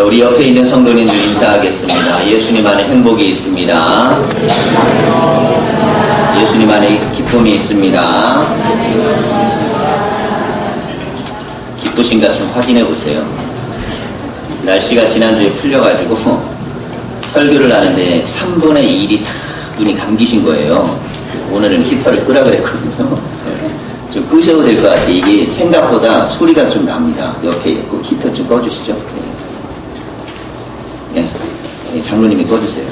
자, 우리 옆에 있는 성도님들 인사하겠습니다. 예수님 안에 행복이 있습니다. 예수님 안에 기쁨이 있습니다. 기쁘신가 좀 확인해 보세요. 날씨가 지난주에 풀려가지고 설교를 하는데 3분의 1이 다 눈이 감기신 거예요. 오늘은 히터를 끄라 그랬거든요. 좀 끄셔도 될 것 같아요. 이게 생각보다 소리가 좀 납니다. 옆에 그 히터 좀 꺼주시죠. 네. 네, 장로님이 꺼주세요.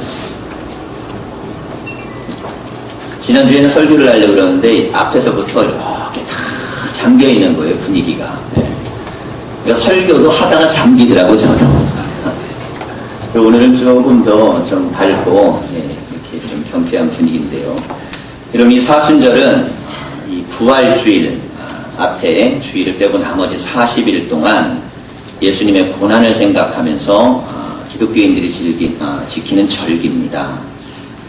지난주에는 설교를 하려고 그러는데 앞에서부터 이렇게 다 잠겨있는 거예요, 분위기가. 네. 그러니까 설교도 하다가 잠기더라고요, 저도. 오늘은 조금 더 좀 밝고, 네, 이렇게 좀 경쾌한 분위기인데요. 여러분, 이 사순절은 이 부활주일 앞에 주일을 빼고 나머지 40일 동안 예수님의 고난을 생각하면서 기독교인들이 지키는 절기입니다.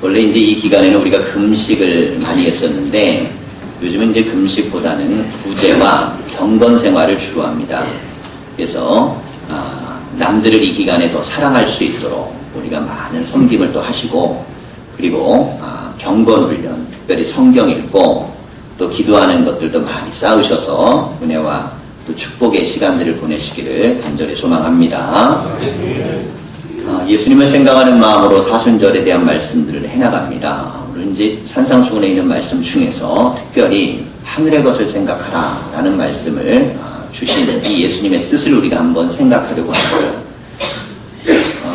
원래 이제 이 기간에는 우리가 금식을 많이 했었는데 요즘은 이제 금식보다는 구제와 경건 생활을 주로 합니다. 그래서 남들을 이 기간에 더 사랑할 수 있도록 우리가 많은 섬김을 또 하시고, 그리고 경건 훈련, 특별히 성경 읽고 또 기도하는 것들도 많이 쌓으셔서 은혜와 또 축복의 시간들을 보내시기를 간절히 소망합니다. 예수님을 생각하는 마음으로 사순절에 대한 말씀들을 해나갑니다. 오늘 이제 산상수훈에 있는 말씀 중에서 특별히 하늘의 것을 생각하라 라는 말씀을 주신 이 예수님의 뜻을 우리가 한번 생각하려고 합니다.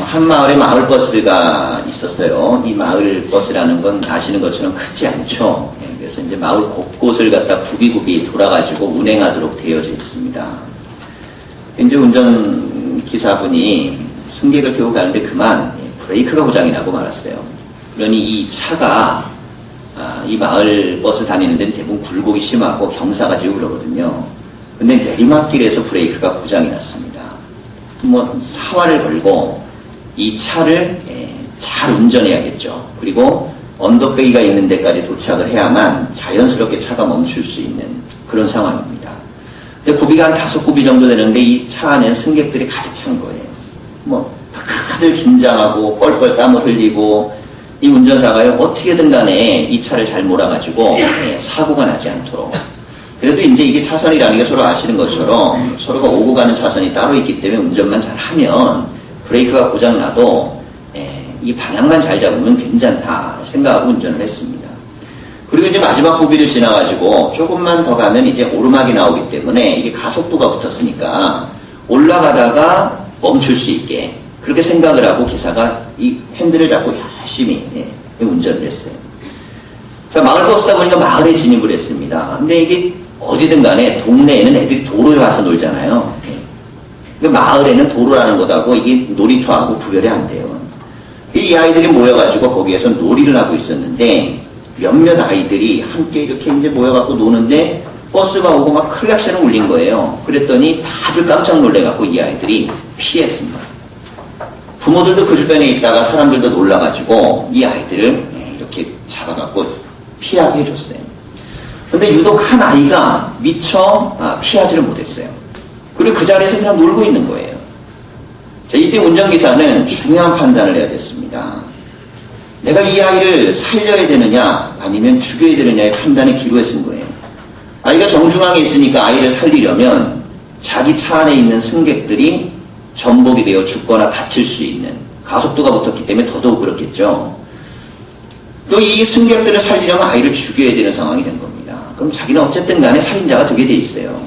한 마을에 마을버스가 있었어요. 이 마을버스라는 건 아시는 것처럼 크지 않죠. 그래서 이제 마을 곳곳을 갖다 굽이굽이 돌아가지고 운행하도록 되어져 있습니다. 이제 운전기사분이 승객을 태우고 가는데 그만 브레이크가 고장이 나고 말았어요. 그러니 이 차가 이 마을 버스 다니는 데는 대부분 굴곡이 심하고 경사가 지고 그러거든요. 근데 내리막길에서 브레이크가 고장이 났습니다. 뭐 사활을 걸고 이 차를 잘 운전해야겠죠. 그리고 언덕배기가 있는 데까지 도착을 해야만 자연스럽게 차가 멈출 수 있는 그런 상황입니다. 근데 구비가 한 5구비 정도 되는데 이 차 안에는 승객들이 가득 찬 거예요. 뭐 다들 긴장하고 뻘뻘 땀을 흘리고, 이 운전사가요 어떻게든 간에 이 차를 잘 몰아가지고 사고가 나지 않도록, 그래도 이제 이게 차선이라는 게 서로 아시는 것처럼 서로가 오고 가는 차선이 따로 있기 때문에 운전만 잘 하면 브레이크가 고장 나도 이 방향만 잘 잡으면 괜찮다 생각하고 운전을 했습니다. 그리고 이제 마지막 구비를 지나가지고 조금만 더 가면 이제 오르막이 나오기 때문에 이게 가속도가 붙었으니까 올라가다가 멈출 수 있게 그렇게 생각을 하고 기사가 이 핸들을 잡고 열심히 운전을 했어요. 자, 마을 버스다 보니까 마을에 진입을 했습니다. 근데 이게 어디든 간에 동네에는 애들이 도로에 와서 놀잖아요. 그러니까 마을에는 도로라는 것하고 이게 놀이터하고 구별이 안 돼요. 이 아이들이 모여가지고 거기에서 놀이를 하고 있었는데 몇몇 아이들이 함께 이렇게 이제 모여갖고 노는데 버스가 오고 막 클락션을 울린 거예요. 그랬더니 다들 깜짝 놀래갖고 이 아이들이 피했습니다. 부모들도 그 주변에 있다가 사람들도 놀라가지고 이 아이들을 이렇게 잡아갖고 피하게 해줬어요. 근데 유독 한 아이가 미처 피하지를 못했어요. 그리고 그 자리에서 그냥 놀고 있는 거예요. 자, 이때 운전기사는 중요한 판단을 해야 됐습니다. 내가 이 아이를 살려야 되느냐 아니면 죽여야 되느냐의 판단에 기로에 쓴 거예요. 아이가 정중앙에 있으니까 아이를 살리려면 자기 차 안에 있는 승객들이 전복이 되어 죽거나 다칠 수 있는, 가속도가 붙었기 때문에 더더욱 그렇겠죠. 또 이 승객들을 살리려면 아이를 죽여야 되는 상황이 된 겁니다. 그럼 자기는 어쨌든 간에 살인자가 되게 돼 있어요.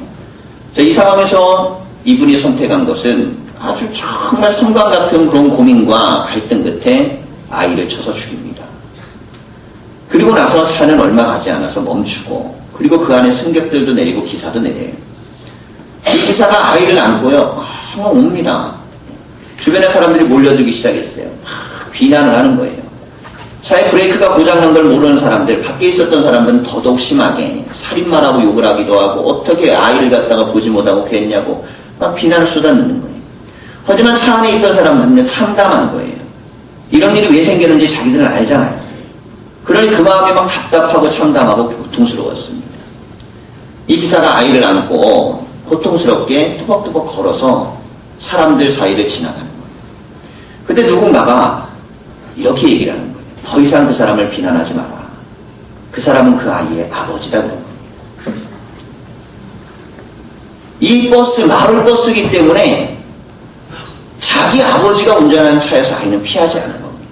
자, 이 상황에서 이분이 선택한 것은 아주 정말 성광 같은 그런 고민과 갈등 끝에 아이를 쳐서 죽입니다. 그리고 나서 차는 얼마 가지 않아서 멈추고, 그리고 그 안에 승객들도 내리고 기사도 내려요. 이 기사가 아이를 안고요 막 옵니다. 주변에 사람들이 몰려들기 시작했어요. 비난을 하는 거예요. 차에 브레이크가 고장난 걸 모르는 사람들, 밖에 있었던 사람들은 더더욱 심하게 살인만 하고 욕을 하기도 하고, 어떻게 아이를 갖다가 보지 못하고 그랬냐고 막 비난을 쏟아내는 거예요. 하지만 차 안에 있던 사람들은 참담한 거예요. 이런 일이 왜 생겼는지 자기들은 알잖아요. 그러니 그 마음이 막 답답하고 참담하고 고통스러웠습니다. 이 기사가 아이를 안고 고통스럽게 뚜벅뚜벅 걸어서 사람들 사이를 지나가는 거예요. 근데 누군가가 이렇게 얘기를 하는 거예요. 더 이상 그 사람을 비난하지 마라. 그 사람은 그 아이의 아버지다 그런 거예요. 이 버스, 마을 버스이기 때문에 자기 아버지가 운전하는 차에서 아이는 피하지 않은 겁니다.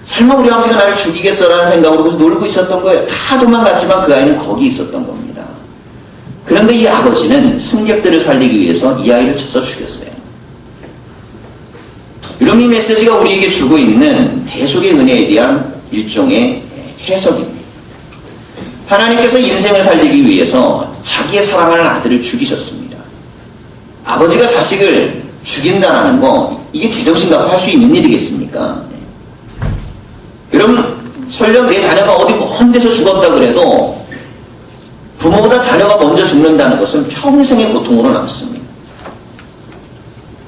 설마 우리 아버지가 나를 죽이겠어라는 생각으로 거기서 놀고 있었던 거예요. 다 도망갔지만 그 아이는 거기 있었던 겁니다. 그런데 이 아버지는 승객들을 살리기 위해서 이 아이를 쳐서 죽였어요. 여러분, 이 메시지가 우리에게 주고 있는 대속의 은혜에 대한 일종의 해석입니다. 하나님께서 인생을 살리기 위해서 자기의 사랑하는 아들을 죽이셨습니다. 아버지가 자식을 죽인다는 거, 이게 제정신갖고 할 수 있는 일이겠습니까? 네. 여러분, 설령 내 자녀가 어디 먼 데서 죽었다 그래도 부모보다 자녀가 먼저 죽는다는 것은 평생의 고통으로 남습니다.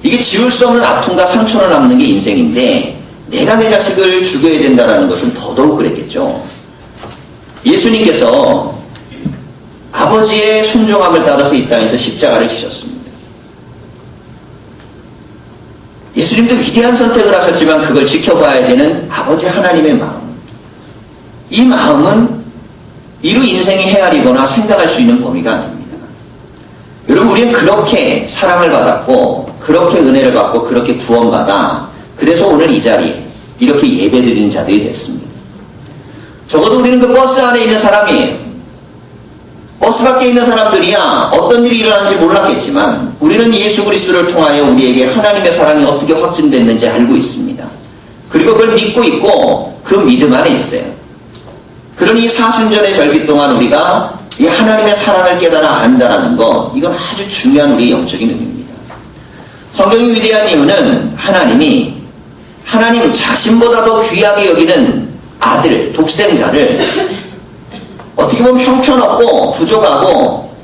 이게 지울 수 없는 아픔과 상처로 남는 게 인생인데, 내가 내 자식을 죽여야 된다는 것은 더더욱 그랬겠죠. 예수님께서 아버지의 순종함을 따라서 이 땅에서 십자가를 지셨습니다. 예수님도 위대한 선택을 하셨지만 그걸 지켜봐야 되는 아버지 하나님의 마음. 이 마음은 이루 인생이 헤아리거나 생각할 수 있는 범위가 아닙니다. 여러분, 우리는 그렇게 사랑을 받았고, 그렇게 은혜를 받고, 그렇게 구원받아, 그래서 오늘 이 자리에 이렇게 예배드리는 자들이 됐습니다. 적어도 우리는 그 버스 안에 있는 사람이에요. 버스 밖에 있는 사람들이야 어떤 일이 일어나는지 몰랐겠지만 우리는 예수 그리스도를 통하여 우리에게 하나님의 사랑이 어떻게 확증됐는지 알고 있습니다. 그리고 그걸 믿고 있고 그 믿음 안에 있어요. 그러니 사순절의 절기 동안 우리가 이 하나님의 사랑을 깨달아 안다라는 것, 이건 아주 중요한 우리의 영적인 의미입니다. 성경이 위대한 이유는 하나님 자신보다도 귀하게 여기는 아들, 독생자를 어떻게 보면 형편없고 부족하고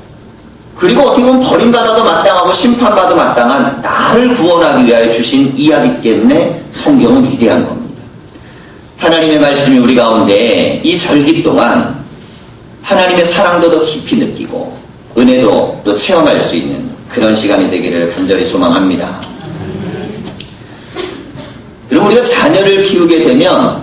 그리고 어떻게 보면 버림받아도 마땅하고 심판받아도 마땅한 나를 구원하기 위하여 주신 이야기 때문에 성경은 위대한 겁니다. 하나님의 말씀이 우리 가운데 이 절기 동안 하나님의 사랑도 더 깊이 느끼고 은혜도 또 체험할 수 있는 그런 시간이 되기를 간절히 소망합니다. 여러분, 우리가 자녀를 키우게 되면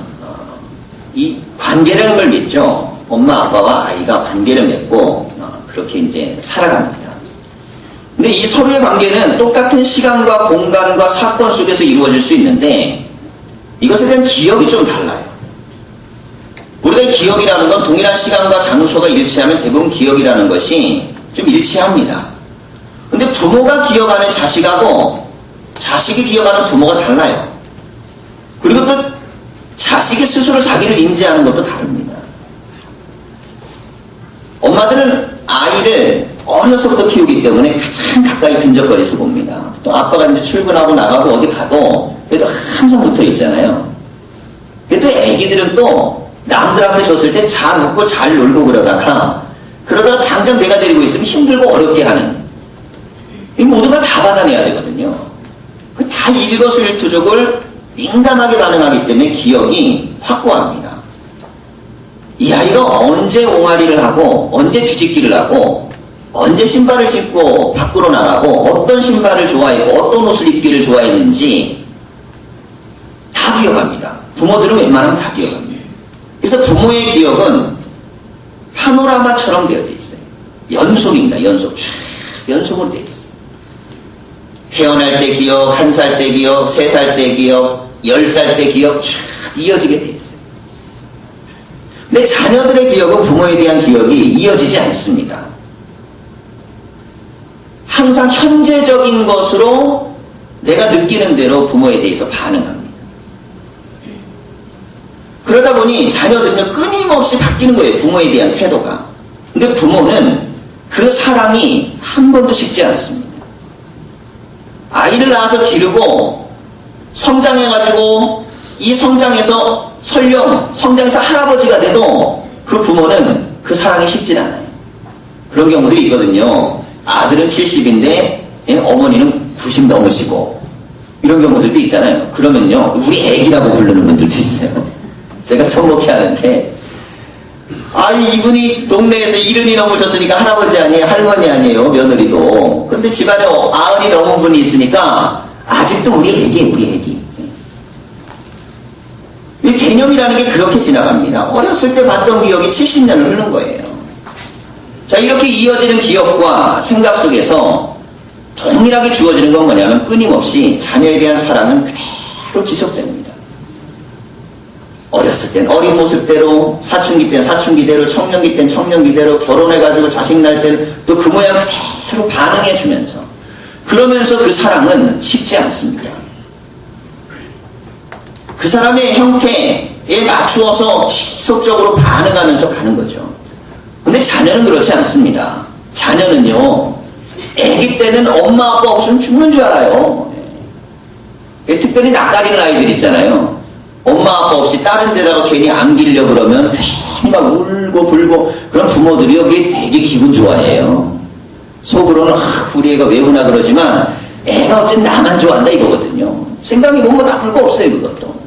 이 관계라는 걸 믿죠. 엄마, 아빠와 아이가 관계를 맺고 그렇게 이제 살아갑니다. 근데 이 서로의 관계는 똑같은 시간과 공간과 사건 속에서 이루어질 수 있는데 이것에 대한 기억이 좀 달라요. 우리가 기억이라는 건 동일한 시간과 장소가 일치하면 대부분 기억이라는 것이 좀 일치합니다. 근데 부모가 기억하는 자식하고 자식이 기억하는 부모가 달라요. 그리고 또 자식이 스스로 자기를 인지하는 것도 다릅니다. 엄마들은 아이를 어려서부터 키우기 때문에 가장 가까이 근접거려서 봅니다. 또 아빠가 이제 출근하고 나가고 어디 가도 그래도 항상 붙어 있잖아요. 또 애기들은 또 남들한테 줬을 때 잘 웃고 잘 놀고 그러다가 당장 내가 데리고 있으면 힘들고 어렵게 하는, 이 모두가 다 받아내야 되거든요. 그 다 일거수일투족을 민감하게 반응하기 때문에 기억이 확고합니다. 이 아이가 언제 옹알이를 하고 언제 뒤집기를 하고 언제 신발을 신고 밖으로 나가고 어떤 신발을 좋아했고 어떤 옷을 입기를 좋아했는지 다 기억합니다. 부모들은 웬만하면 다 기억합니다. 그래서 부모의 기억은 파노라마처럼 되어져 있어요. 연속입니다. 연속으로 되어 있어요. 태어날 때 기억, 1살 때 기억, 3살 때 기억, 10살 때 기억 쫙 이어지게 되어 있어요. 근데 자녀들의 기억은 부모에 대한 기억이 이어지지 않습니다. 항상 현재적인 것으로 내가 느끼는 대로 부모에 대해서 반응합니다. 그러다 보니 자녀들은 끊임없이 바뀌는 거예요. 부모에 대한 태도가. 근데 부모는 그 사랑이 한 번도 식지 않습니다. 아이를 낳아서 기르고 성장해가지고 이 성장에서 설령 성장해서 할아버지가 돼도 그 부모는 그 사랑이 식질 않아요. 그런 경우들이 있거든요. 아들은 70인데 어머니는 90 넘으시고 이런 경우들도 있잖아요. 그러면요, 우리 애기라고 부르는 분들도 있어요. 제가 접목해 하는데, 이분이 동네에서 70이 넘으셨으니까 할아버지 아니에요, 할머니 아니에요, 며느리도. 근데 집안에 90이 넘은 분이 있으니까 아직도 우리 애기. 이 개념이라는 게 그렇게 지나갑니다. 어렸을 때 봤던 기억이 70년을 흐른 거예요. 자, 이렇게 이어지는 기억과 생각 속에서 동일하게 주어지는 건 뭐냐면 끊임없이 자녀에 대한 사랑은 그대로 지속됩니다. 어렸을 땐 어린 모습대로, 사춘기 땐 사춘기대로, 청년기 땐 청년기대로, 결혼해가지고 자식 낳을 때는 또 그 모양 그대로 반응해주면서, 그러면서 그 사랑은 식지 않습니다. 그 사람의 형태에 맞추어서 지속적으로 반응하면서 가는 거죠. 근데 자녀는 그렇지 않습니다. 자녀는요, 아기 때는 엄마 아빠 없으면 죽는 줄 알아요. 특별히 낯가리는 아이들 있잖아요. 엄마 아빠 없이 다른 데다가 괜히 안기려고 그러면 막 울고 불고, 그런 부모들이 여기 되게 기분 좋아해요. 속으로는 우리 애가 왜 우나 그러지만 애가 어쨌든 나만 좋아한다 이거거든요. 생각이 뭔가 나쁠 거 없어요, 그것도.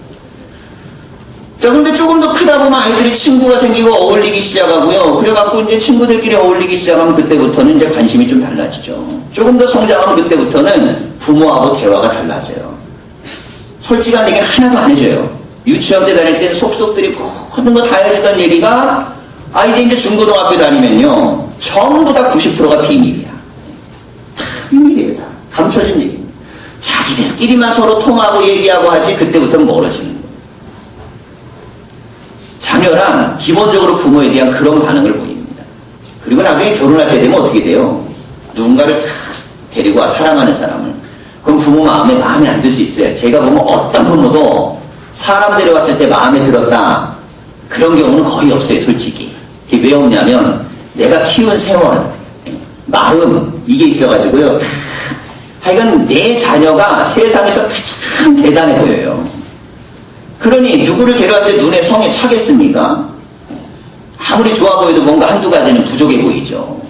자, 근데 조금 더 크다 보면 아이들이 친구가 생기고 어울리기 시작하고요. 그래갖고 이제 친구들끼리 어울리기 시작하면 그때부터는 이제 관심이 좀 달라지죠. 조금 더 성장하면 그때부터는 부모하고 대화가 달라져요. 솔직한 얘기는 하나도 안 해줘요. 유치원 때 다닐 때는 속속들이 모든 거 다 해주던 얘기가, 이제 중고등학교 다니면요, 전부 다 90%가 비밀이야. 다 비밀이에요, 다. 감춰진 얘기입니다. 자기들끼리만 서로 통하고 얘기하고 하지, 그때부터는 멀어지는 거예요. 자녀란 기본적으로 부모에 대한 그런 반응을 보입니다. 그리고 나중에 결혼할 때 되면 어떻게 돼요? 누군가를 다 데리고 와, 사랑하는 사람을. 그럼 부모 마음에 안 들 수 있어요. 제가 보면 어떤 부모도 사람 데려왔을 때 마음에 들었다, 그런 경우는 거의 없어요, 솔직히. 그게 왜 없냐면 내가 키운 세월, 마음, 이게 있어가지고요. 하여간 내 자녀가 세상에서 가장 대단해 보여요. 그러니 누구를 데려왔는데 눈에 성에 차겠습니까? 아무리 좋아 보여도 뭔가 한두 가지는 부족해 보이죠.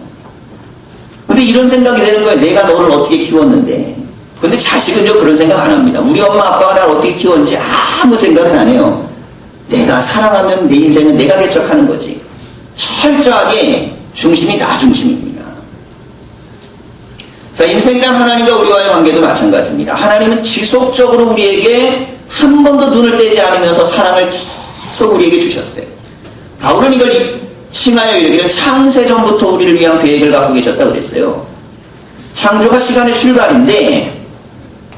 근데 이런 생각이 되는 거예요. 내가 너를 어떻게 키웠는데. 근데 자식은요, 그런 생각 안 합니다. 우리 엄마 아빠가 나를 어떻게 키웠는지 아무 생각은 안 해요. 내가 사랑하면 내 인생은 내가 개척하는 거지. 철저하게 중심이 나 중심입니다. 자, 인생이란 하나님과 우리와의 관계도 마찬가지입니다. 하나님은 지속적으로 우리에게 한 번도 눈을 떼지 않으면서 사랑을 계속 우리에게 주셨어요. 바울은 이걸 칭하여 이르기를 창세전부터 우리를 위한 계획을 갖고 계셨다 그랬어요. 창조가 시간의 출발인데,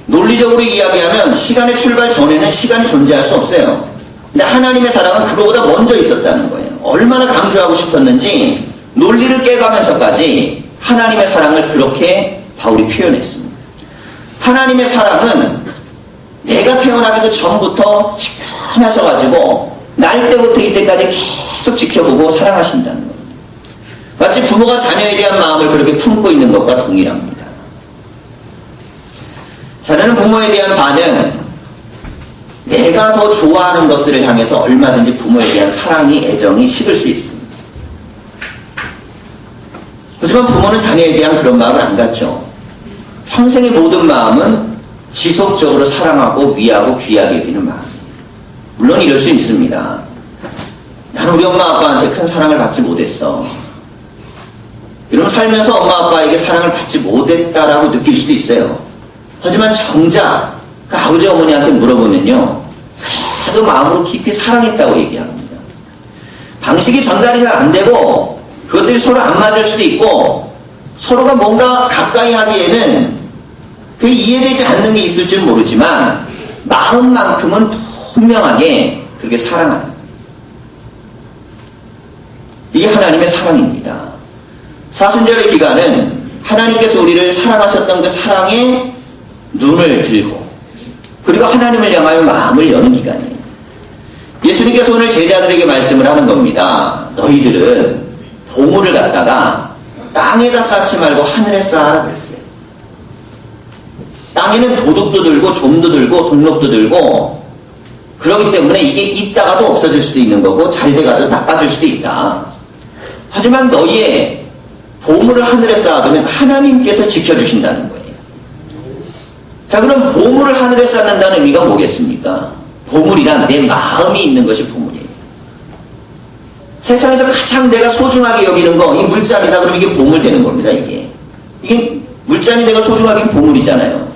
논리적으로 이야기하면 시간의 출발 전에는 시간이 존재할 수 없어요. 근데 하나님의 사랑은 그거보다 먼저 있었다는 거예요. 얼마나 강조하고 싶었는지 논리를 깨가면서까지 하나님의 사랑을 그렇게 바울이 표현했습니다. 하나님의 사랑은 내가 태어나기도 전부터 지켜나셔가지고 날 때부터 이때까지 계속 지켜보고 사랑하신다는 겁니다. 마치 부모가 자녀에 대한 마음을 그렇게 품고 있는 것과 동일합니다. 자녀는 부모에 대한 반응, 내가 더 좋아하는 것들을 향해서 얼마든지 부모에 대한 사랑이, 애정이 식을 수 있습니다. 하지만 부모는 자녀에 대한 그런 마음을 안 갖죠. 평생의 모든 마음은 지속적으로 사랑하고 위하고 귀하게 여기는 마음이에요. 물론 이럴 수 있습니다. 나는 우리 엄마 아빠한테 큰 사랑을 받지 못했어. 이러면 살면서 엄마 아빠에게 사랑을 받지 못했다라고 느낄 수도 있어요. 하지만 정작 그 아버지 어머니한테 물어보면요, 그래도 마음으로 깊이 사랑했다고 얘기합니다. 방식이 전달이 잘 안 되고 그것들이 서로 안 맞을 수도 있고 서로가 뭔가 가까이 하기에는 그게 이해되지 않는 게 있을 줄 모르지만 마음만큼은 분명하게 그렇게 사랑하는 거예요. 이게 하나님의 사랑입니다. 사순절의 기간은 하나님께서 우리를 사랑하셨던 그 사랑에 눈을 들고 그리고 하나님을 향하여 마음을 여는 기간이에요. 예수님께서 오늘 제자들에게 말씀을 하는 겁니다. 너희들은 보물을 갖다가 땅에다 쌓지 말고 하늘에 쌓아라 그랬어요. 땅에는 도둑도 들고 좀도 들고 돈록도 들고 그렇기 때문에 이게 있다가도 없어질 수도 있는 거고 잘 돼가도 나빠질 수도 있다. 하지만 너희의 보물을 하늘에 쌓아두면 하나님께서 지켜주신다는 거예요. 자, 그럼 보물을 하늘에 쌓는다는 의미가 뭐겠습니까? 보물이란 내 마음이 있는 것이 보물이에요. 세상에서 가장 내가 소중하게 여기는 거, 이 물잔이다 그러면 이게 보물 되는 겁니다. 이게 물잔이 내가 소중하긴 보물이잖아요.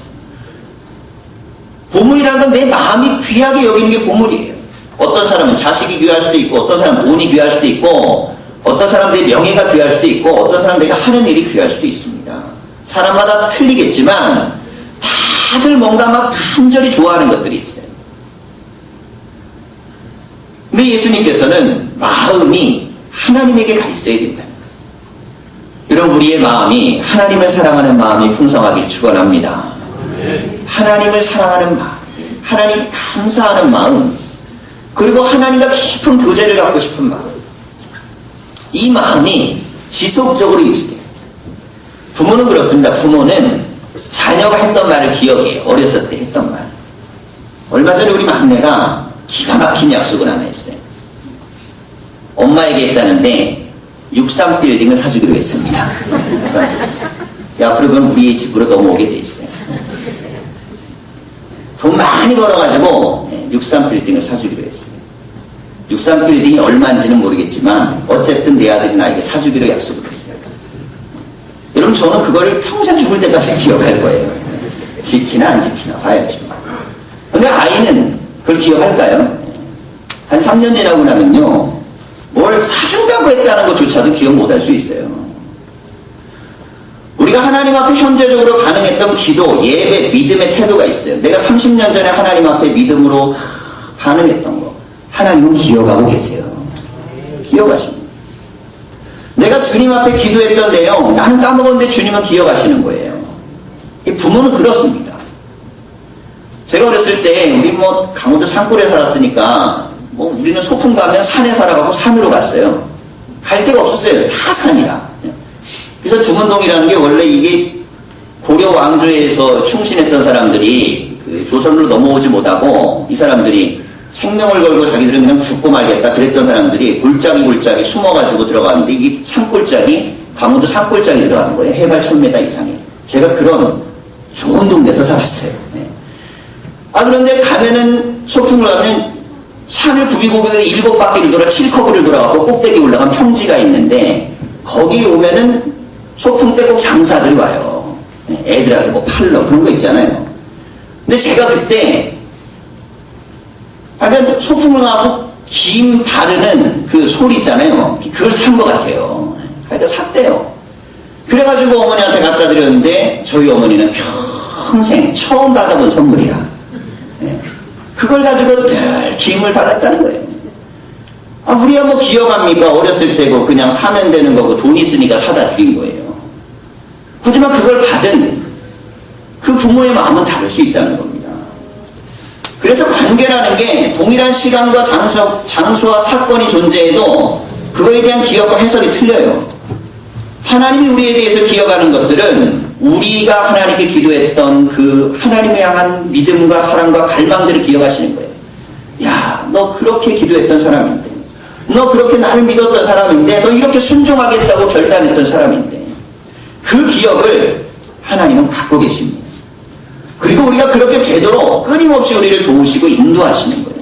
보물이라는 건 내 마음이 귀하게 여기는 게 보물이에요. 어떤 사람은 자식이 귀할 수도 있고, 어떤 사람은 돈이 귀할 수도 있고, 어떤 사람은 내 명예가 귀할 수도 있고, 어떤 사람은 내가 하는 일이 귀할 수도 있습니다. 사람마다 틀리겠지만 다들 뭔가 막 간절히 좋아하는 것들이 있어요. 근데 예수님께서는 마음이 하나님에게 가 있어야 된다. 여러분, 우리의 마음이 하나님을 사랑하는 마음이 풍성하길 축원합니다. 하나님을 사랑하는 마음, 하나님께 감사하는 마음, 그리고 하나님과 깊은 교제를 갖고 싶은 마음, 이 마음이 지속적으로 유지돼요. 부모는 그렇습니다. 부모는 자녀가 했던 말을 기억해요. 어렸을 때 했던 말. 얼마 전에 우리 막내가 기가 막힌 약속을 하나 했어요. 엄마에게 했다는데 63빌딩을 사주기로 했습니다. 앞으로 그건 우리 집으로 넘어오게 돼 있어요. 돈 많이 벌어가지고 63빌딩을 사주기로 했어요. 63빌딩이 얼마인지는 모르겠지만 어쨌든 내 아들이 나에게 사주기로 약속을 했어요. 여러분, 저는 그걸 평생 죽을 때까지 기억할 거예요. 지키나 안 지키나 봐야죠. 근데 아이는 그걸 기억할까요? 한 3년 지나고 나면요, 뭘 사준다고 했다는 것조차도 기억 못할 수 있어요. 우리가 하나님 앞에 현재적으로 반응했던 기도, 예배, 믿음의 태도가 있어요. 내가 30년 전에 하나님 앞에 믿음으로 반응했던 거, 하나님은 기억하고 계세요. 기억하십니다. 내가 주님 앞에 기도했던 내용, 나는 까먹었는데 주님은 기억하시는 거예요. 이 부모는 그렇습니다. 제가 어렸을 때 우리 강원도 산골에 살았으니까 우리는 소풍 가면 산에 살아가고 산으로 갔어요. 갈 데가 없었어요. 다 산이라. 그래서 중원동이라는 게 원래 이게 고려 왕조에서 충신했던 사람들이 그 조선으로 넘어오지 못하고 이 사람들이 생명을 걸고 자기들은 그냥 죽고 말겠다 그랬던 사람들이 골짜기 숨어가지고 들어가는데 이게 산골짜기, 강원도 산골짜기 들어가는 거예요. 해발 1000m 이상에. 제가 그런 좋은 동네에서 살았어요. 네. 그런데 가면은 소풍을 가면 산을 구비구비해서 7바퀴를 돌아 7커브를 돌아가고 꼭대기 올라간 평지가 있는데 거기 오면은 소풍 때 꼭 장사들이 와요. 네. 애들한테 팔러 그런 거 있잖아요. 근데 제가 그때 그러니까 소풍을 하고 김 바르는 그 소리 있잖아요. 그걸 산 것 같아요. 그러니까 샀대요. 그래가지고 어머니한테 갖다 드렸는데 저희 어머니는 평생 처음 받아본 선물이라 그걸 가지고 늘 김을 발랐다는 거예요. 우리야 기억합니까? 어렸을 때고 그냥 사면 되는 거고 돈 있으니까 사다 드린 거예요. 하지만 그걸 받은 그 부모의 마음은 다를 수 있다는 겁니다. 그래서 관계라는 게 동일한 시간과 장소와 사건이 존재해도 그거에 대한 기억과 해석이 틀려요. 하나님이 우리에 대해서 기억하는 것들은 우리가 하나님께 기도했던 그 하나님을 향한 믿음과 사랑과 갈망들을 기억하시는 거예요. 야, 너 그렇게 기도했던 사람인데, 너 그렇게 나를 믿었던 사람인데, 너 이렇게 순종하겠다고 결단했던 사람인데, 그 기억을 하나님은 갖고 계십니다. 그리고 우리가 그렇게 되도록 끊임없이 우리를 도우시고 인도하시는 거예요.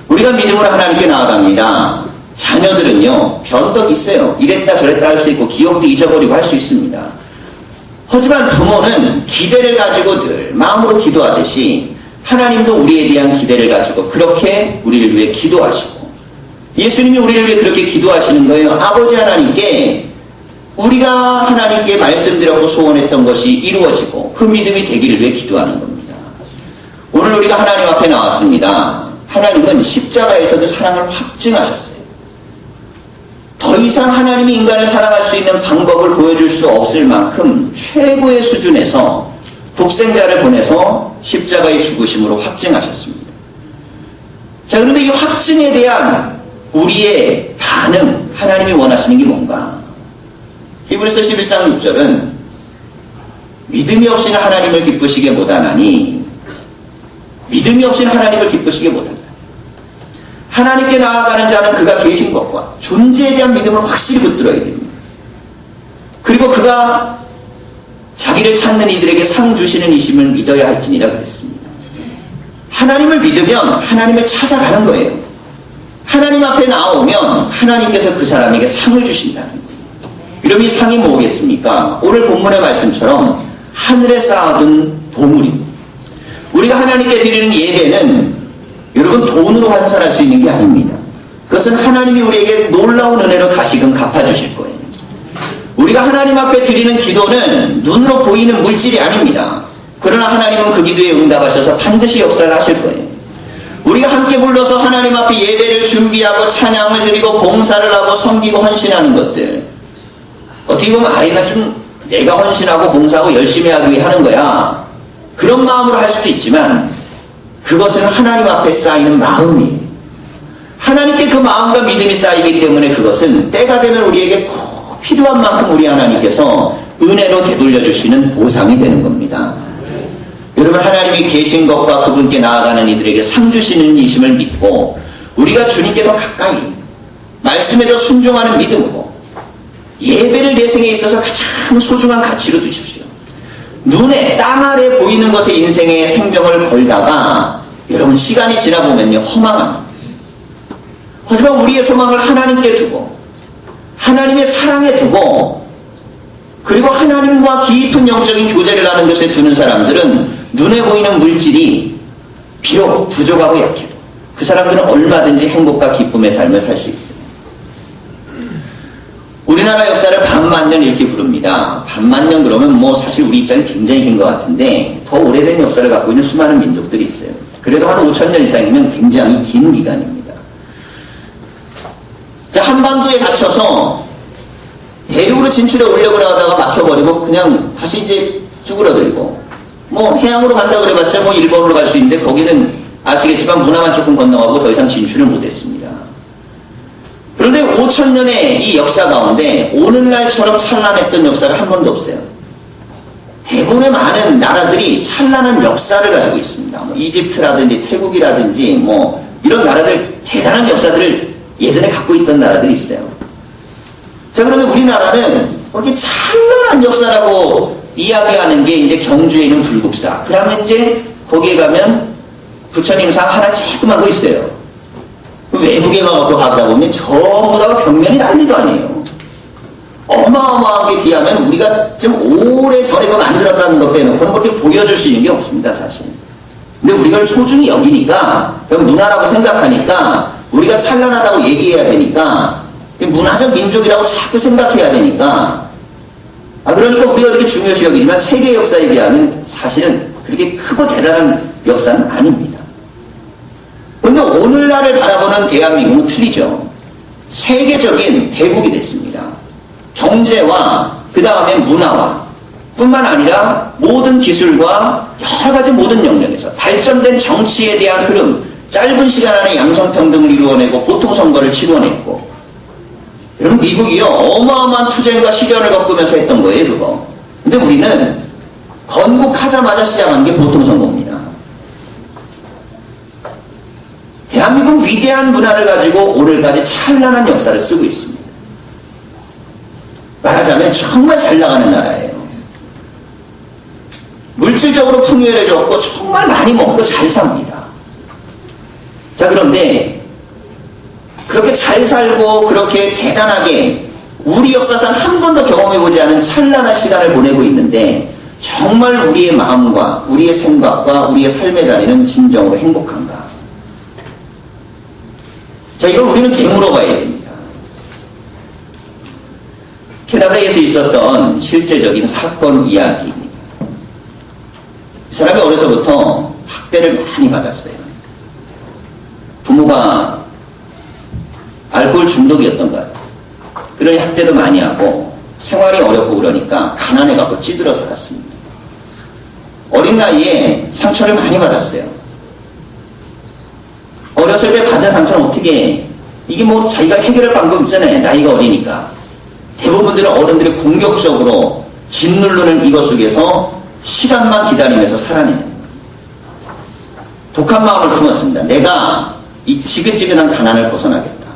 우리가 믿음으로 하나님께 나아갑니다. 자녀들은요, 변덕이 있어요. 이랬다 저랬다 할 수 있고 기억도 잊어버리고 할 수 있습니다. 하지만 부모는 기대를 가지고 늘 마음으로 기도하듯이 하나님도 우리에 대한 기대를 가지고 그렇게 우리를 위해 기도하시고 예수님이 우리를 위해 그렇게 기도하시는 거예요. 아버지 하나님께 우리가 하나님께 말씀드렸고 소원했던 것이 이루어지고 그 믿음이 되기를 위해 기도하는 겁니다. 오늘 우리가 하나님 앞에 나왔습니다. 하나님은 십자가에서도 사랑을 확증하셨어요. 더 이상 하나님이 인간을 사랑할 수 있는 방법을 보여줄 수 없을 만큼 최고의 수준에서 독생자를 보내서 십자가의 죽으심으로 확증하셨습니다. 자, 그런데 이 확증에 대한 우리의 반응, 하나님이 원하시는 게 뭔가? 히브리서 11장 6절은 믿음이 없이는 하나님을 기쁘시게 못하나니 믿음이 없이는 하나님을 기쁘시게 못한다. 하나님께 나아가는 자는 그가 계신 것과 존재에 대한 믿음을 확실히 붙들어야 됩니다. 그리고 그가 자기를 찾는 이들에게 상 주시는 이심을 믿어야 할지니라 그랬습니다. 하나님을 믿으면 하나님을 찾아가는 거예요. 하나님 앞에 나오면 하나님께서 그 사람에게 상을 주신다는 거예요. 그럼 이 상이 뭐겠습니까? 오늘 본문의 말씀처럼 하늘에 쌓아둔 보물입니다. 우리가 하나님께 드리는 예배는 여러분 돈으로 환산할 수 있는 게 아닙니다. 그것은 하나님이 우리에게 놀라운 은혜로 다시금 갚아주실 거예요. 우리가 하나님 앞에 드리는 기도는 눈으로 보이는 물질이 아닙니다. 그러나 하나님은 그 기도에 응답하셔서 반드시 역사를 하실 거예요. 우리가 함께 불러서 하나님 앞에 예배를 준비하고 찬양을 드리고 봉사를 하고 섬기고 헌신하는 것들, 어떻게 보면 아이가 좀 내가 헌신하고 봉사하고 열심히 하기 위해 하는 거야, 그런 마음으로 할 수도 있지만 그것은 하나님 앞에 쌓이는 마음이에요. 하나님께 그 마음과 믿음이 쌓이기 때문에 그것은 때가 되면 우리에게 꼭 필요한 만큼 우리 하나님께서 은혜로 되돌려 주시는 보상이 되는 겁니다. 여러분, 하나님이 계신 것과 그분께 나아가는 이들에게 상 주시는 이심을 믿고 우리가 주님께 더 가까이 말씀에 더 순종하는 믿음으로 예배를 내 생에 있어서 가장 소중한 가치로 두십시오. 눈에 땅 아래 보이는 것에 인생의 생명을 걸다가 여러분 시간이 지나보면요 허망합니다. 하지만 우리의 소망을 하나님께 두고 하나님의 사랑에 두고 그리고 하나님과 깊은 영적인 교제를 하는 것에 두는 사람들은 눈에 보이는 물질이 비록 부족하고 약해도 그 사람들은 얼마든지 행복과 기쁨의 삶을 살 수 있습니다. 우리나라 역사를 반만년 이렇게 부릅니다. 반만년 그러면 뭐 사실 우리 입장이 굉장히 긴 것 같은데 더 오래된 역사를 갖고 있는 수많은 민족들이 있어요. 그래도 한 5,000년 이상이면 굉장히 긴 기간입니다. 자, 한반도에 갇혀서 대륙으로 진출해 오려고 하다가 막혀버리고 그냥 다시 이제 쭈그러들고 뭐 해양으로 간다 그래봤자 뭐 일본으로 갈 수 있는데 거기는 아시겠지만 문화만 조금 건너가고 더 이상 진출을 못했습니다. 그런데 5,000년의 이 역사 가운데 오늘날처럼 찬란했던 역사가 한 번도 없어요. 대부분의 많은 나라들이 찬란한 역사를 가지고 있습니다. 뭐 이집트라든지 태국이라든지 뭐 이런 나라들 대단한 역사들을 예전에 갖고 있던 나라들이 있어요. 자, 그런데 우리나라는 그렇게 찬란한 역사라고 이야기하는 게 이제 경주에 있는 불국사. 그러면 이제 거기에 가면 부처님상 하나 조그만 거 있어요. 외국에 가갖고 가다 보면 전부 다 벽면이 난리도 아니에요. 어마어마하게 비하면 우리가 좀 오래전에 그 만들었다는 것 빼놓고는 그렇게 보여줄 수 있는 게 없습니다, 사실. 근데 우리가 소중히 여기니까, 문화라고 생각하니까, 우리가 찬란하다고 얘기해야 되니까, 문화적 민족이라고 자꾸 생각해야 되니까, 그러니까 우리가 이렇게 중요시 여기지만 세계 역사에 비하면 사실은 그렇게 크고 대단한 역사는 아닙니다. 그런데 오늘날을 바라보는 대한민국은 틀리죠. 세계적인 대국이 됐습니다. 경제와 그 다음에 문화와 뿐만 아니라 모든 기술과 여러 가지 모든 영역에서 발전된 정치에 대한 흐름, 짧은 시간 안에 양성평등을 이루어내고 보통선거를 치러냈고, 여러분 미국이요 어마어마한 투쟁과 시련을 겪으면서 했던 거예요 그거. 근데 우리는 건국하자마자 시작한 게 보통선거입니다. 대한민국은 위대한 문화를 가지고 오늘까지 찬란한 역사를 쓰고 있습니다. 말하자면 정말 잘 나가는 나라예요. 물질적으로 풍요해졌고 정말 많이 먹고 잘 삽니다. 자, 그런데 그렇게 잘 살고 그렇게 대단하게 우리 역사상 한 번도 경험해보지 않은 찬란한 시간을 보내고 있는데 정말 우리의 마음과 우리의 생각과 우리의 삶의 자리는 진정으로 행복한가? 자, 이걸 우리는 되물어 봐야 됩니다. 캐나다에서 있었던 실제적인 사건 이야기입니다. 이 사람이 어려서부터 학대를 많이 받았어요. 부모가 알코올 중독이었던 것 같아요. 그러니 학대도 많이 하고 생활이 어렵고 그러니까 가난해갖고 찌들어 살았습니다. 어린 나이에 상처를 많이 받았어요. 어렸을 때 받은 상처는 어떻게 해? 이게 뭐 자기가 해결할 방법 있잖아요. 나이가 어리니까. 대부분들은 어른들이 공격적으로 짓누르는 이것 속에서 시간만 기다리면서 살아내는 거예요. 독한 마음을 품었습니다. 내가 이 지긋지긋한 가난을 벗어나겠다.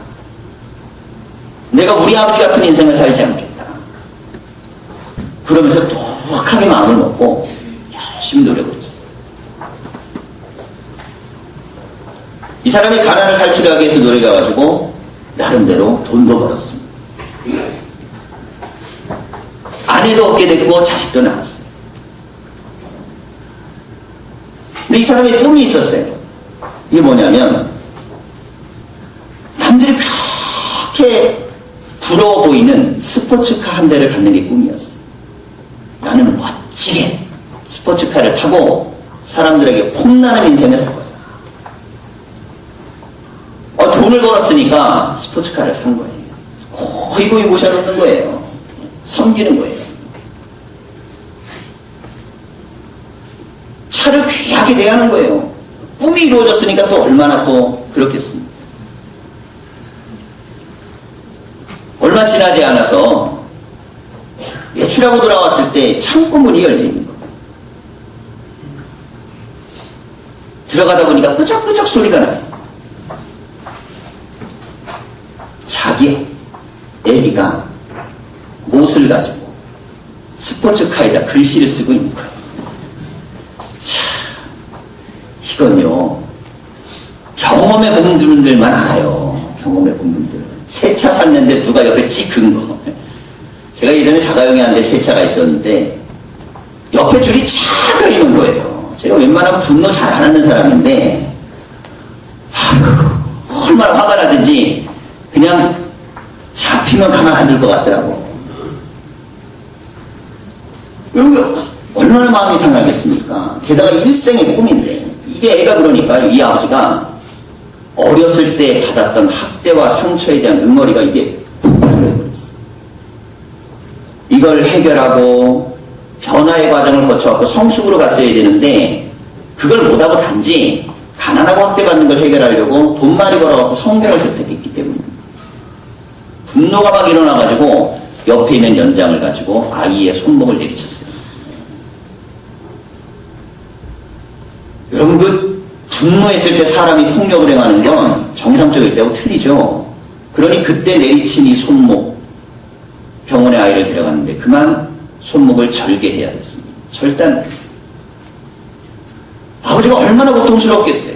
내가 우리 아버지 같은 인생을 살지 않겠다. 그러면서 독하게 마음을 먹고 열심히 노력을 했어요. 이 사람이 가난을 탈출하기 위해서 노력해가지고 나름대로 돈도 벌었습니다. 아내도 얻게 됐고 자식도 낳았어요. 근데 이 사람의 꿈이 있었어요. 이게 뭐냐면 남들이 그렇게 부러워 보이는 스포츠카 한 대를 갖는 게 꿈이었어요. 나는 멋지게 스포츠카를 타고 사람들에게 폼나는 인생을 살 거야. 돈을 벌었으니까 스포츠카를 산 거예요. 고이 모셔놓는 거예요. 섬기는 거예요. 차를 귀하게 대하는 거예요. 꿈이 이루어졌으니까 또 얼마나 또 그렇겠습니까? 얼마 지나지 않아서 외출하고 돌아왔을 때 창고문이 열려있는 거예요. 들어가다 보니까 끄적끄적 소리가 나요. 자기 애기가 못을 가지고 스포츠카에다 글씨를 쓰고 있는 거예요. 자, 이건요 경험해 본 분들만 알아요. 경험해 본 분들. 새 차 샀는데 누가 옆에 찍 그은 거. 제가 예전에 자가용이 한 대 새 차가 있었는데 옆에 줄이 쫙 걸리는 거예요. 제가 웬만하면 분노 잘 안 하는 사람인데 얼마나 화가 나든지 그냥 잡히면 가만 안 둘 것 같더라고. 그리고 얼마나 마음이 상하겠습니까? 게다가 일생의 꿈인데 이게 애가 그러니까 이 아버지가 어렸을 때 받았던 학대와 상처에 대한 응어리가 이게 폭발을 해버렸어. 이걸 해결하고 변화의 과정을 거쳐갖고 성숙으로 갔어야 되는데 그걸 못하고 단지 가난하고 학대받는 걸 해결하려고 돈 많이 벌어갖고 성공을 획득했기 때문에 분노가 막 일어나가지고 옆에 있는 연장을 가지고 아이의 손목을 내리쳤어요. 여러분 그 분노했을 때 사람이 폭력을 행하는 건 정상적일 때하고 틀리죠. 그러니 그때 내리친 이 손목 병원에 아이를 데려갔는데 그만 손목을 절개해야 됐습니다. 절단했어요. 아버지가 얼마나 고통스럽겠어요.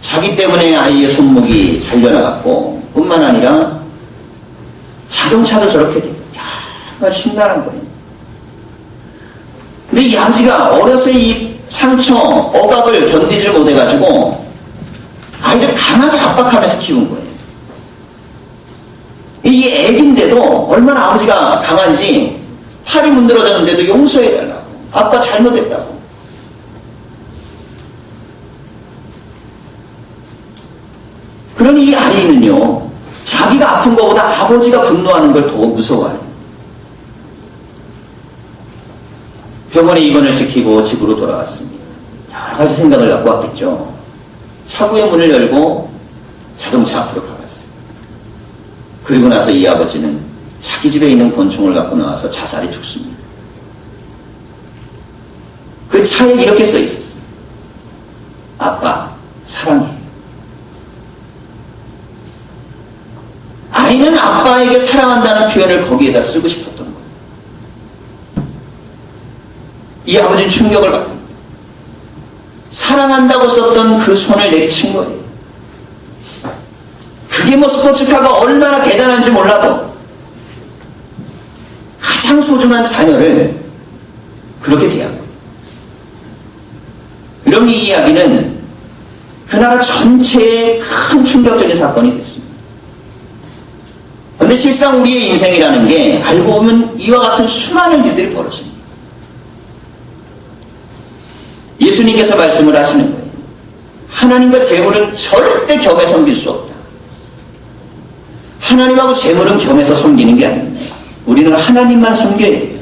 자기 때문에 아이의 손목이 잘려나갔고 뿐만 아니라 자동차도 저렇게 돼요. 약간 심란한 거예요. 근데 이 아버지가 어려서 이 상처, 억압을 견디질 못해가지고 아이를 강하게 압박하면서 키운 거예요. 이 애기인데도 얼마나 아버지가 강한지 팔이 문드러졌는데도 용서해달라고. 아빠 잘못했다고. 그러니 이 아이는요, 자기가 아픈 것보다 아버지가 분노하는 걸 더 무서워해요. 병원에 입원을 시키고 집으로 돌아왔습니다. 여러 가지 생각을 갖고 왔겠죠. 차고의 문을 열고 자동차 앞으로 가봤어요. 그리고 나서 이 아버지는 자기 집에 있는 권총을 갖고 나와서 자살해 죽습니다. 그 차에 이렇게 써 있었어요. 아빠, 사랑해. 아이는 아빠에게 사랑한다는 표현을 거기에다 쓰고 싶었던 거예요. 이 아버지는 충격을 받습니다. 사랑한다고 썼던 그 손을 내리친 거예요. 그게 뭐 스포츠카가 얼마나 대단한지 몰라도 가장 소중한 자녀를 그렇게 대한 거예요. 이런 이 이야기는 그 나라 전체에 큰 충격적인 사건이 됐습니다. 그런데 실상 우리의 인생이라는 게 알고 보면 이와 같은 수많은 일들이 벌어집니다. 예수님께서 말씀을 하시는 거예요. 하나님과 재물은 절대 겸해 섬길 수 없다. 하나님하고 재물은 겸해서 섬기는 게 아닙니다. 우리는 하나님만 섬겨야 돼요.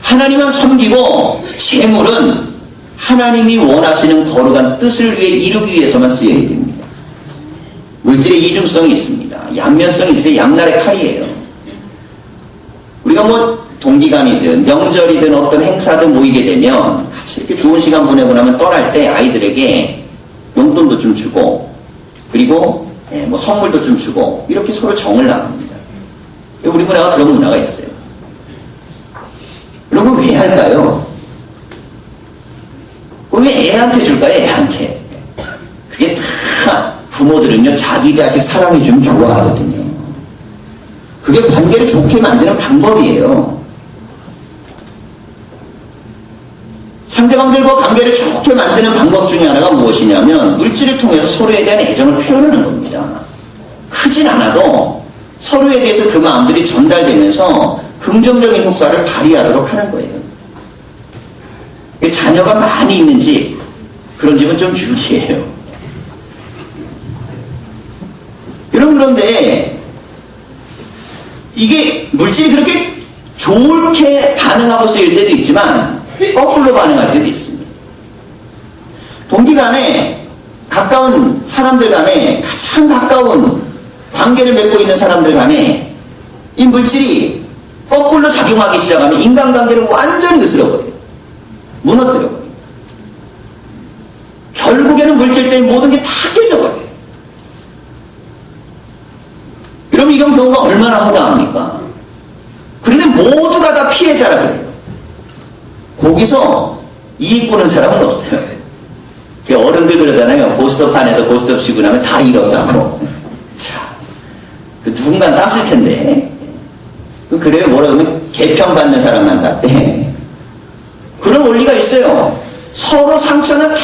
하나님만 섬기고 재물은 하나님이 원하시는 거룩한 뜻을 위해 이루기 위해서만 쓰여야 됩니다. 물질의 이중성이 있습니다. 양면성이 있어요. 양날의 칼이에요. 우리가 뭐 동기간이든 명절이든 어떤 행사든 모이게 되면 같이 이렇게 좋은 시간 보내고 나면 떠날 때 아이들에게 용돈도 좀 주고 그리고 뭐 선물도 좀 주고 이렇게 서로 정을 나눕니다. 우리 문화가 그런 문화가 있어요. 이런 거 왜 할까요? 왜 애한테 줄까요? 애한테. 그게 다 부모들은요 자기 자식 사랑해주면 좋아하거든요. 그게 관계를 좋게 만드는 방법이에요. 상대방들과 관계를 좋게 만드는 방법 중에 하나가 무엇이냐면 물질을 통해서 서로에 대한 애정을 표현하는 겁니다. 크진 않아도 서로에 대해서 그 마음들이 전달되면서 긍정적인 효과를 발휘하도록 하는 거예요. 자녀가 많이 있는 집, 그런 집은 좀 유리해요. 그런데 이게 물질이 그렇게 좋게 반응하고 쓰일 때도 있지만 거꾸로 반응할 때도 있습니다. 동기간에 가까운 사람들 간에 가장 가까운 관계를 맺고 있는 사람들 간에 이 물질이 거꾸로 작용하기 시작하면 인간관계를 완전히 으스러버려요. 무너뜨려버려요. 결국에는 물질 때문에 모든 게 다 깨져버려요. 그럼 이런 경우가 얼마나 허다합니까? 그런데 모두가 다 피해자라 그래요. 거기서 이익 보는 사람은 없어요. 어른들 그러잖아요. 고스톱 판에서 고스톱 치고 나면 다 잃었다고. 참, 그 누군가 땄을 텐데. 그래요. 뭐라 그러면 개평받는 사람만 땄대. 그런 원리가 있어요. 서로 상처는 다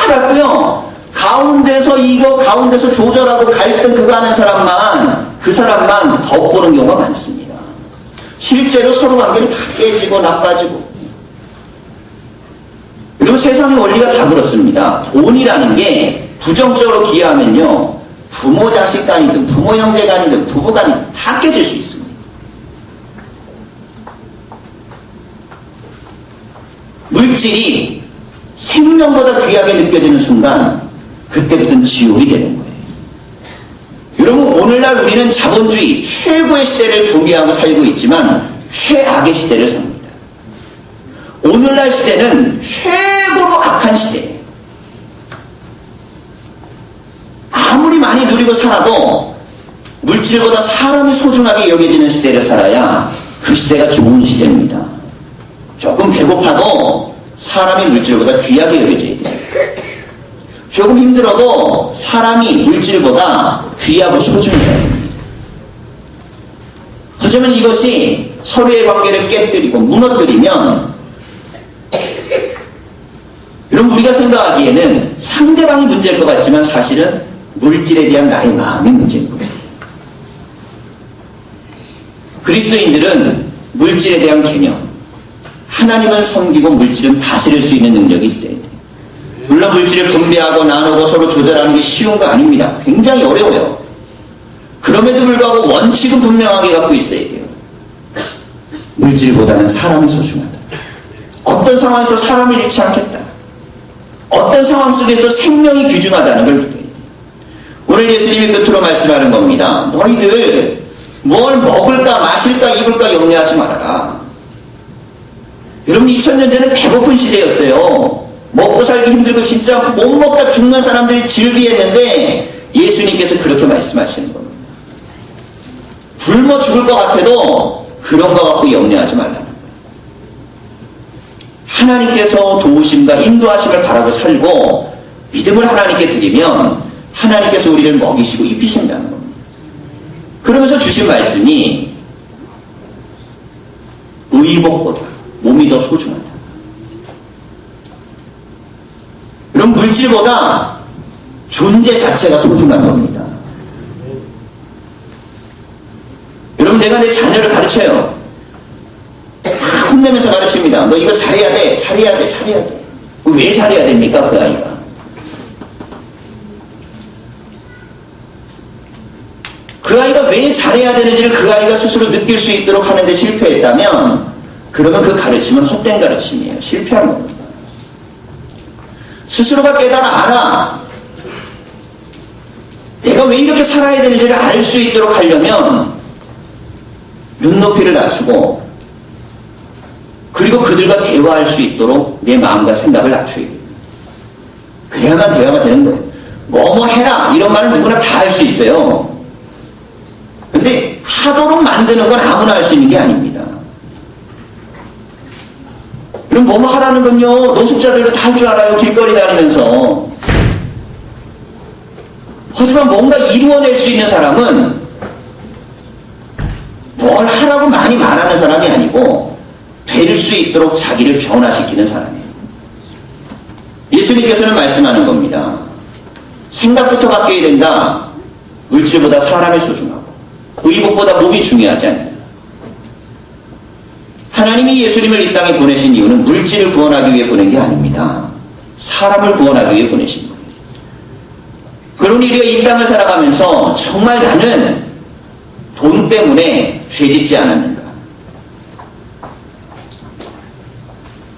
받고요. 가운데서 조절하고 갈등 그거 하는 사람만, 그 사람만 덕보는 경우가 많습니다. 실제로 서로 관계를 다 깨지고 나빠지고. 그리고 세상의 원리가 다 그렇습니다. 돈이라는 게 부정적으로 기여하면요, 부모 자식 간이든 부모 형제 간이든 부부 간이든 다 깨질 수 있습니다. 물질이 생명보다 귀하게 느껴지는 순간 그때부터는 지옥이 되는 거예요. 여러분, 오늘날 우리는 자본주의 최고의 시대를 구비하고 살고 있지만 최악의 시대를 삽니다. 오늘날 시대는 최고로 악한 시대예요. 아무리 많이 누리고 살아도 물질보다 사람이 소중하게 여겨지는 시대를 살아야 그 시대가 좋은 시대입니다. 조금 배고파도 사람이 물질보다 귀하게 여겨져야 돼요. 조금 힘들어도 사람이 물질보다 귀하고 소중해야 됩니다. 하지만 이것이 서로의 관계를 깨뜨리고 무너뜨리면, 여러분, 우리가 생각하기에는 상대방이 문제일 것 같지만 사실은 물질에 대한 나의 마음이 문제인 거예요. 그리스도인들은 물질에 대한 개념, 하나님을 섬기고 물질은 다스릴 수 있는 능력이 있어야 돼요. 물론 물질을 분배하고 나누고 서로 조절하는 게 쉬운 거 아닙니다. 굉장히 어려워요. 그럼에도 불구하고 원칙은 분명하게 갖고 있어야 돼요. 물질보다는 사람이 소중하다. 어떤 상황에서 사람을 잃지 않겠다. 어떤 상황 속에서 생명이 귀중하다는 걸 믿어야 돼요. 오늘 예수님이 끝으로 말씀하는 겁니다. 너희들 뭘 먹을까 마실까 입을까 염려하지 말아라. 여러분, 2000년 전에 배고픈 시대였어요. 먹고 살기 힘들고 진짜 못 먹다 죽는 사람들이 질비했는데 예수님께서 그렇게 말씀하시는 겁니다. 굶어 죽을 것 같아도 그런 거 갖고 염려하지 말라는 거예요. 하나님께서 도우심과 인도하심을 바라고 살고 믿음을 하나님께 드리면 하나님께서 우리를 먹이시고 입히신다는 겁니다. 그러면서 주신 말씀이 의복보다 몸이 더 소중하다. 그럼 물질보다 존재 자체가 소중한 겁니다. 여러분, 내가 내 자녀를 가르쳐요. 막 혼내면서 가르칩니다. 너 이거 잘해야 돼, 잘해야 돼, 잘해야 돼. 왜 잘해야 됩니까, 그 아이가? 그 아이가 왜 잘해야 되는지를 그 아이가 스스로 느낄 수 있도록 하는데 실패했다면, 그러면 그 가르침은 헛된 가르침이에요. 실패한 겁니다. 스스로가 깨달아 알아. 내가 왜 이렇게 살아야 되는지를 알 수 있도록 하려면 눈높이를 낮추고, 그리고 그들과 대화할 수 있도록 내 마음과 생각을 낮춰야 돼요. 그래야만 대화가 되는 거예요. 뭐뭐 해라 이런 말은 누구나 다 할 수 있어요. 근데 하도록 만드는 건 아무나 할 수 있는 게 아닙니다. 그럼 뭐뭐 하라는 건요, 노숙자들도 다 할 줄 알아요. 길거리 다니면서. 하지만 뭔가 이루어낼 수 있는 사람은 뭘 하라고 많이 말하는 사람이 아니고 될 수 있도록 자기를 변화시키는 사람이에요. 예수님께서는 말씀하는 겁니다. 생각부터 바뀌어야 된다. 물질보다 사람이 소중하고 의복보다 몸이 중요하지 않냐. 하나님이 예수님을 이 땅에 보내신 이유는 물질을 구원하기 위해 보낸 게 아닙니다. 사람을 구원하기 위해 보내신 거예요. 그러니 우리가 이 땅을 살아가면서 정말 나는 돈 때문에 죄짓지 않았는가?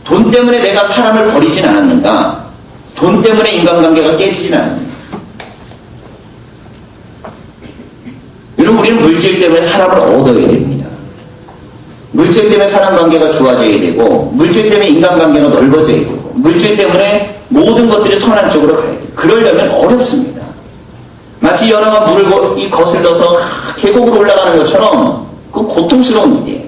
돈 때문에 내가 사람을 버리진 않았는가? 돈 때문에 인간관계가 깨지진 않았는가? 여러분, 우리는 물질 때문에 사람을 얻어야 됩니다. 물질 때문에 사람관계가 좋아져야 되고, 물질 때문에 인간관계가 넓어져야 되고, 물질 때문에 모든 것들이 선한 쪽으로 가야 돼요. 그러려면 어렵습니다. 마치 연어가 물을 거슬러서 계곡으로 올라가는 것처럼 그건 고통스러운 일이에요.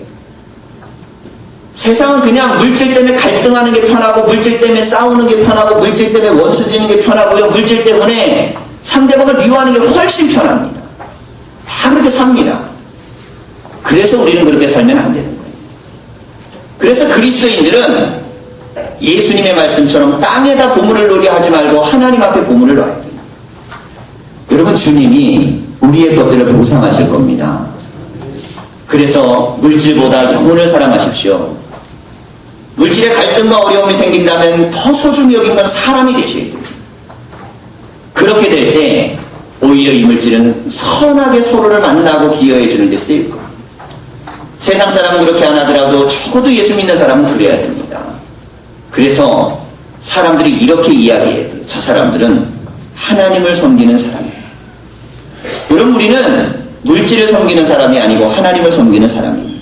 세상은 그냥 물질 때문에 갈등하는 게 편하고, 물질 때문에 싸우는 게 편하고, 물질 때문에 원수 지는 게 편하고요. 물질 때문에 상대방을 미워하는 게 훨씬 편합니다. 다 그렇게 삽니다. 그래서 우리는 그렇게 살면 안 되는 거예요. 그래서 그리스도인들은 예수님의 말씀처럼 땅에다 보물을 놓으려 하지 말고 하나님 앞에 보물을 놔야 돼요. 여러분, 주님이 우리의 것들을 보상하실 겁니다. 그래서 물질보다 영혼을 사랑하십시오. 물질에 갈등과 어려움이 생긴다면 더 소중히 여긴 건 사람이 되셔야 돼요. 그렇게 될 때 오히려 이 물질은 선하게 서로를 만나고 기여해 주는 데 쓰일 거예요. 세상 사람은 그렇게 안 하더라도 적어도 예수 믿는 사람은 그래야 됩니다. 그래서 사람들이 이렇게 이야기해야 돼요. 저 사람들은 하나님을 섬기는 사람이에요. 여러분, 우리는 물질을 섬기는 사람이 아니고 하나님을 섬기는 사람입니다.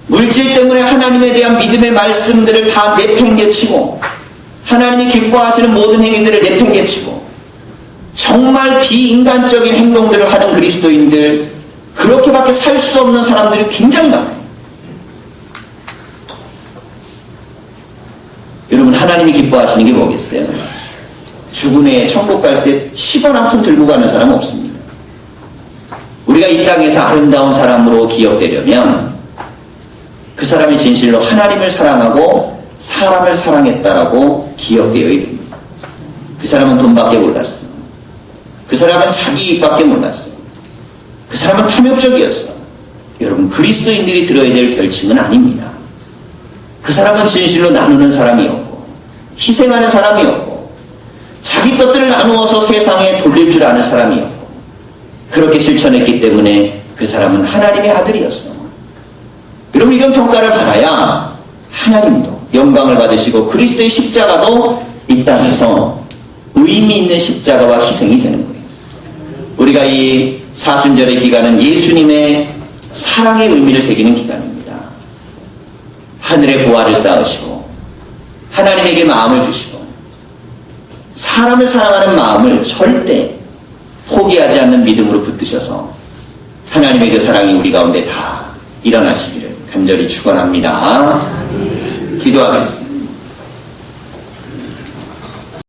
물질 때문에 하나님에 대한 믿음의 말씀들을 다 내팽개치고, 하나님이 기뻐하시는 모든 행위들을 내팽개치고, 정말 비인간적인 행동들을 하는 그리스도인들, 그렇게밖에 살 수 없는 사람들이 굉장히 많아요. 여러분, 하나님이 기뻐하시는 게 뭐겠어요? 죽은 후에 천국 갈 때 10원 한 푼 들고 가는 사람은 없습니다. 우리가 이 땅에서 아름다운 사람으로 기억되려면 그 사람이 진실로 하나님을 사랑하고 사람을 사랑했다라고 기억되어야 됩니다. 그 사람은 돈밖에 몰랐어. 그 사람은 자기 이익밖에 몰랐어. 그 사람은 탐욕적이었어. 여러분, 그리스도인들이 들어야 될 별칭은 아닙니다. 그 사람은 진실로 나누는 사람이었고, 희생하는 사람이었고, 자기 것들을 나누어서 세상에 돌릴 줄 아는 사람이었고, 그렇게 실천했기 때문에 그 사람은 하나님의 아들이었어. 여러분, 이런 평가를 받아야 하나님도 영광을 받으시고 그리스도의 십자가도 이 땅에서 의미 있는 십자가와 희생이 되는 거예요. 우리가 이 사순절의 기간은 예수님의 사랑의 의미를 새기는 기간입니다. 하늘의 보화를 쌓으시고 하나님에게 마음을 주시고 사람을 사랑하는 마음을 절대 포기하지 않는 믿음으로 붙드셔서 하나님의 그 사랑이 우리 가운데 다 일어나시기를 간절히 축원합니다. 기도하겠습니다.